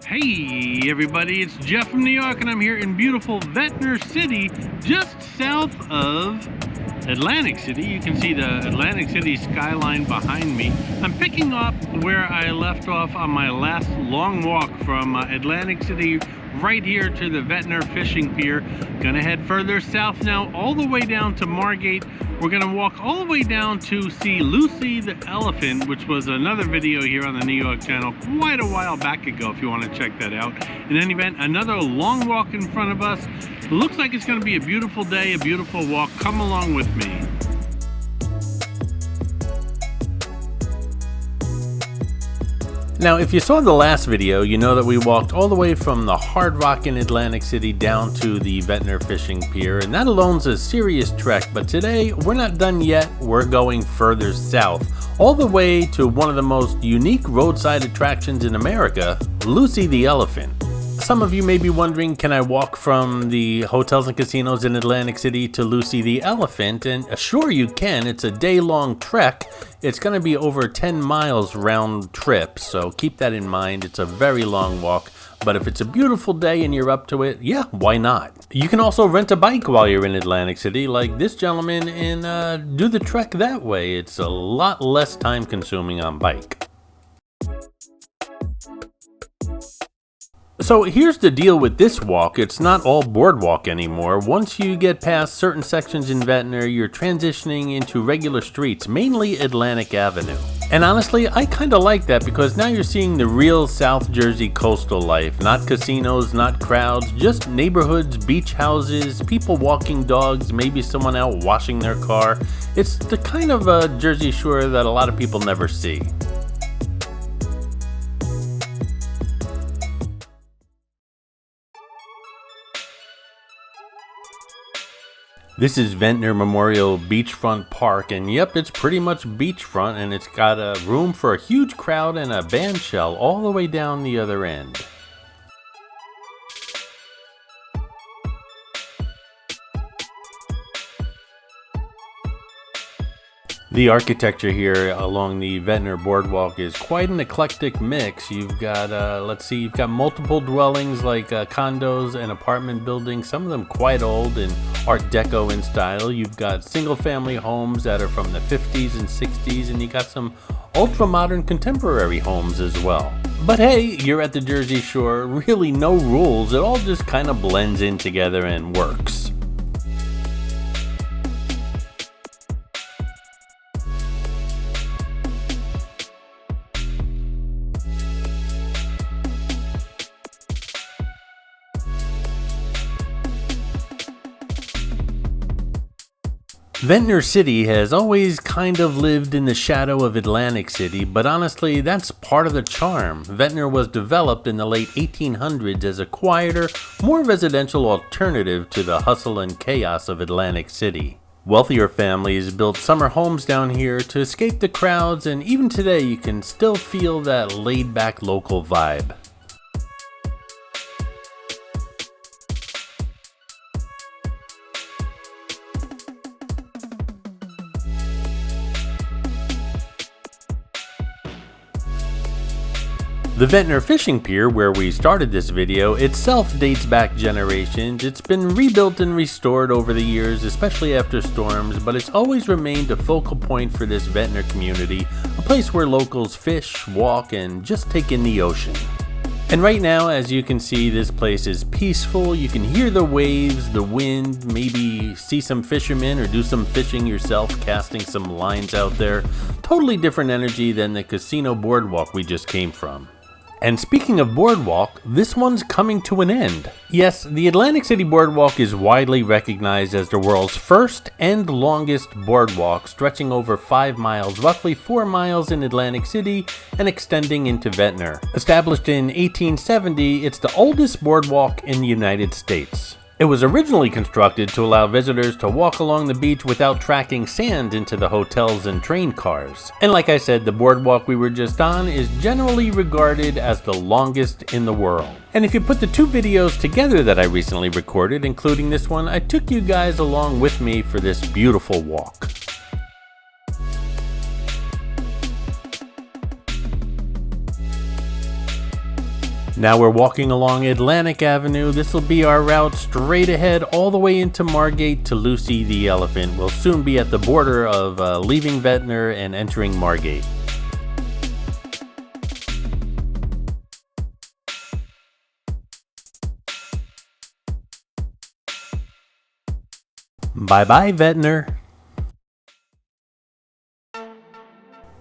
Hey everybody, it's Jeff from New York and I'm here in beautiful Ventnor City, just south of Atlantic City. You can see the Atlantic City skyline behind me. I'm picking up where I left off on my last long walk from Atlantic City right here to the Ventnor Fishing Pier. Gonna head further south now, all the way down to Margate. We're gonna walk all the way down to see Lucy the elephant, which was another video here on the New York channel quite a while back ago if you want to check that out. In any event, another long walk in front of us. It looks like it's gonna be a beautiful day, a beautiful walk. Come along with me. Now, if you saw the last video, you know that we walked all the way from the Hard Rock in Atlantic City down to the Ventnor Fishing Pier, and that alone's a serious trek, but today we're not done yet. We're going further south, all the way to one of the most unique roadside attractions in America, Lucy the elephant. Some of you may be wondering, can I walk from the hotels and casinos in Atlantic City to Lucy the elephant? And sure you can. It's a day-long trek. It's going to be over 10 miles round trip, so keep that in mind. It's a very long walk, but if it's a beautiful day and you're up to it, yeah, why not? You can also rent a bike while you're in Atlantic City, like this gentleman, and do the trek that way. It's a lot less time-consuming on bike. So here's the deal with this walk, it's not all boardwalk anymore. Once you get past certain sections in Ventnor, you're transitioning into regular streets, mainly Atlantic Avenue. And honestly, I kinda like that because now you're seeing the real South Jersey coastal life. Not casinos, not crowds, just neighborhoods, beach houses, people walking dogs, maybe someone out washing their car. It's the kind of Jersey Shore that a lot of people never see. This is Ventnor Memorial Beachfront Park, and yep, it's pretty much beachfront, and it's got room for a huge crowd and a band shell all the way down the other end. The architecture here along the Ventnor Boardwalk is quite an eclectic mix. You've got, you've got multiple dwellings like condos and apartment buildings, some of them quite old and Art Deco in style. You've got single family homes that are from the 50s and 60s, and you got some ultra modern contemporary homes as well. But hey, you're at the Jersey Shore, really no rules, it all just kind of blends in together and works. Ventnor City has always kind of lived in the shadow of Atlantic City, but honestly, that's part of the charm. Ventnor was developed in the late 1800s as a quieter, more residential alternative to the hustle and chaos of Atlantic City. Wealthier families built summer homes down here to escape the crowds, and even today you can still feel that laid-back local vibe. The Ventnor Fishing Pier, where we started this video, itself dates back generations. It's been rebuilt and restored over the years, especially after storms, but it's always remained a focal point for this Ventnor community, a place where locals fish, walk, and just take in the ocean. And right now, as you can see, this place is peaceful. You can hear the waves, the wind, maybe see some fishermen or do some fishing yourself, casting some lines out there. Totally different energy than the casino boardwalk we just came from. And speaking of boardwalk, this one's coming to an end. Yes, the Atlantic City Boardwalk is widely recognized as the world's first and longest boardwalk, stretching over 5 miles, roughly 4 miles in Atlantic City and extending into Ventnor. Established in 1870, it's the oldest boardwalk in the United States. It was originally constructed to allow visitors to walk along the beach without tracking sand into the hotels and train cars. And like I said, the boardwalk we were just on is generally regarded as the longest in the world. And if you put the two videos together that I recently recorded, including this one, I took you guys along with me for this beautiful walk. Now we're walking along Atlantic Avenue. This will be our route straight ahead all the way into Margate to Lucy the Elephant. We'll soon be at the border of leaving Ventnor and entering Margate. Bye-bye, Ventnor.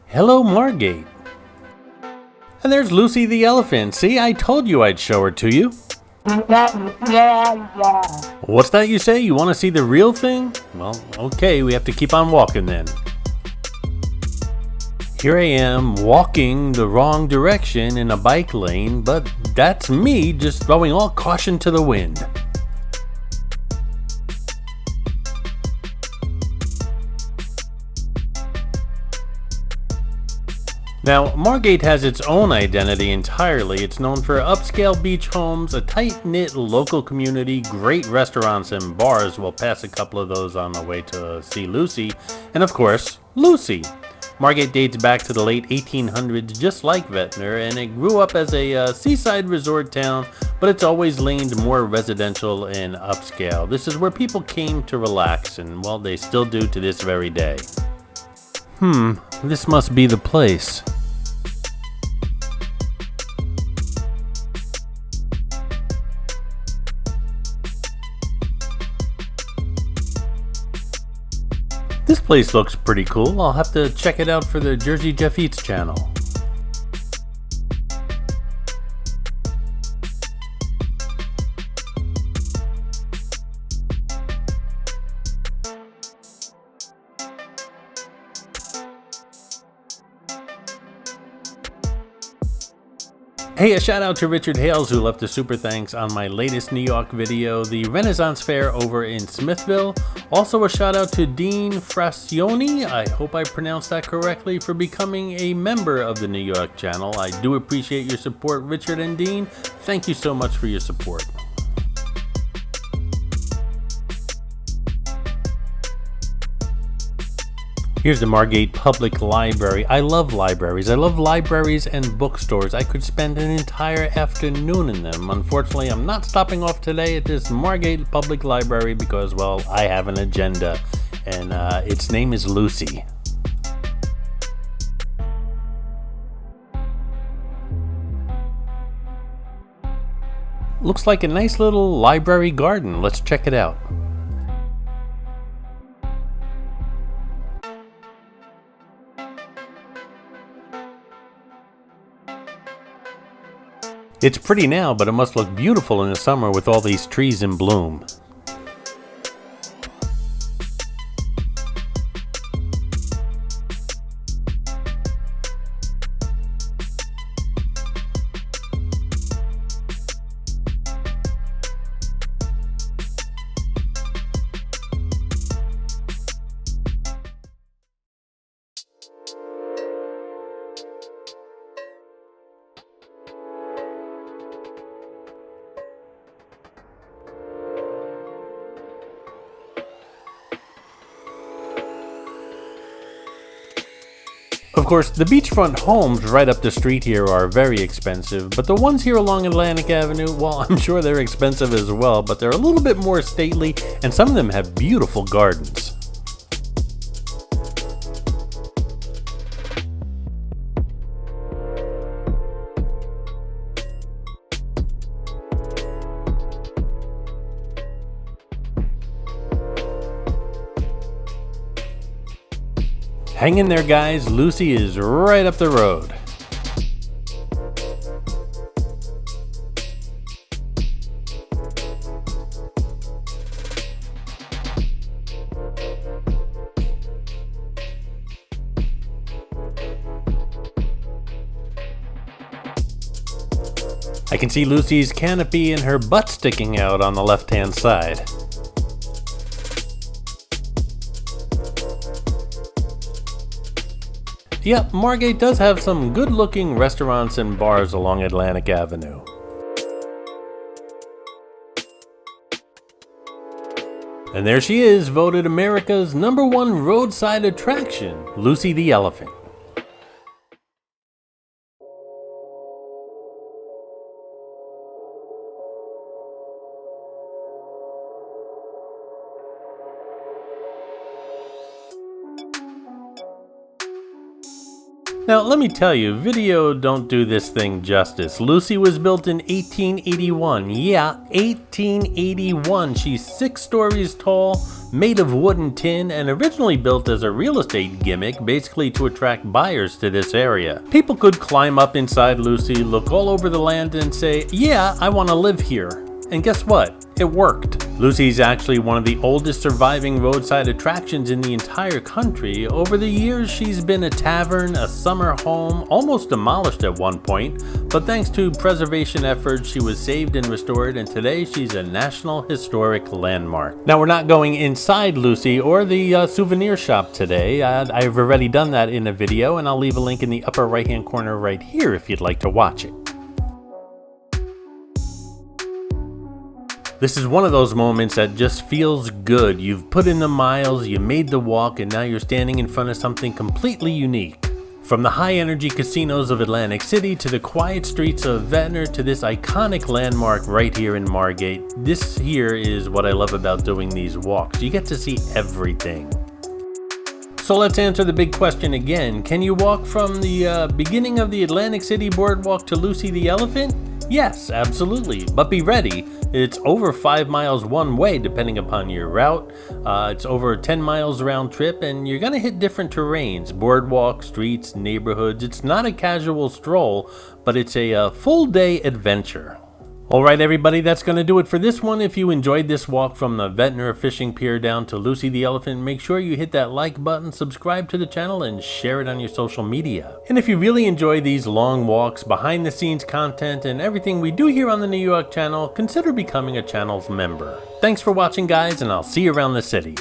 Hello, Margate. And there's Lucy the Elephant. See, I told you I'd show her to you. What's that you say? You want to see the real thing? Well, okay, we have to keep on walking then. Here I am, walking the wrong direction in a bike lane, but that's me just throwing all caution to the wind. Now, Margate has its own identity entirely. It's known for upscale beach homes, a tight-knit local community, great restaurants and bars. We'll pass a couple of those on the way to see Lucy. And of course, Lucy. Margate dates back to the late 1800s, just like Ventnor, and it grew up as a seaside resort town, but it's always leaned more residential and upscale. This is where people came to relax, and well, they still do to this very day. This must be the place. This place looks pretty cool. I'll have to check it out for the Jersey Jeff Eats channel. Hey, a shout out to Richard Hales who left a super thanks on my latest New York video, the Renaissance Fair over in Smithville. Also a shout out to Dean Frassioni, I hope I pronounced that correctly, for becoming a member of the New York channel. I do appreciate your support, Richard and Dean. Thank you so much for your support. Here's the Margate Public Library. I love libraries. I love libraries and bookstores. I could spend an entire afternoon in them. Unfortunately, I'm not stopping off today at this Margate Public Library because, well, I have an agenda, and its name is Lucy. Looks like a nice little library garden. Let's check it out. It's pretty now, but it must look beautiful in the summer with all these trees in bloom. Of course, the beachfront homes right up the street here are very expensive, but the ones here along Atlantic Avenue, well, I'm sure they're expensive as well, but they're a little bit more stately, and some of them have beautiful gardens. Hang in there, guys. Lucy is right up the road. I can see Lucy's canopy and her butt sticking out on the left-hand side. Yep, Margate does have some good-looking restaurants and bars along Atlantic Avenue. And there she is, voted America's #1 roadside attraction, Lucy the Elephant. Now, let me tell you, video don't do this thing justice. Lucy was built in 1881. Yeah, 1881. She's 6 stories tall, made of wood and tin, and originally built as a real estate gimmick, basically to attract buyers to this area. People could climb up inside Lucy, look all over the land, and say, yeah, I want to live here. And guess what? It worked. Lucy's actually one of the oldest surviving roadside attractions in the entire country. Over the years, she's been a tavern, a summer home, almost demolished at one point, but thanks to preservation efforts, she was saved and restored, and today she's a National Historic Landmark. Now, we're not going inside Lucy or the souvenir shop today. I've already done that in a video, and I'll leave a link in the upper right-hand corner right here if you'd like to watch it. This is one of those moments that just feels good. You've put in the miles, you made the walk, and now you're standing in front of something completely unique. From the high-energy casinos of Atlantic City to the quiet streets of Ventnor to this iconic landmark right here in Margate, this here is what I love about doing these walks. You get to see everything. So let's answer the big question again. Can you walk from the beginning of the Atlantic City Boardwalk to Lucy the Elephant? Yes, absolutely, but be ready. It's over 5 miles one way depending upon your route. It's over 10 miles round trip, and you're gonna hit different terrains, boardwalk, streets, neighborhoods. It's not a casual stroll, but it's a full day adventure. Alright everybody, that's going to do it for this one. If you enjoyed this walk from the Ventnor Fishing Pier down to Lucy the Elephant, make sure you hit that like button, subscribe to the channel, and share it on your social media. And if you really enjoy these long walks, behind the scenes content, and everything we do here on the New York channel, consider becoming a channel's member. Thanks for watching guys, and I'll see you around the city.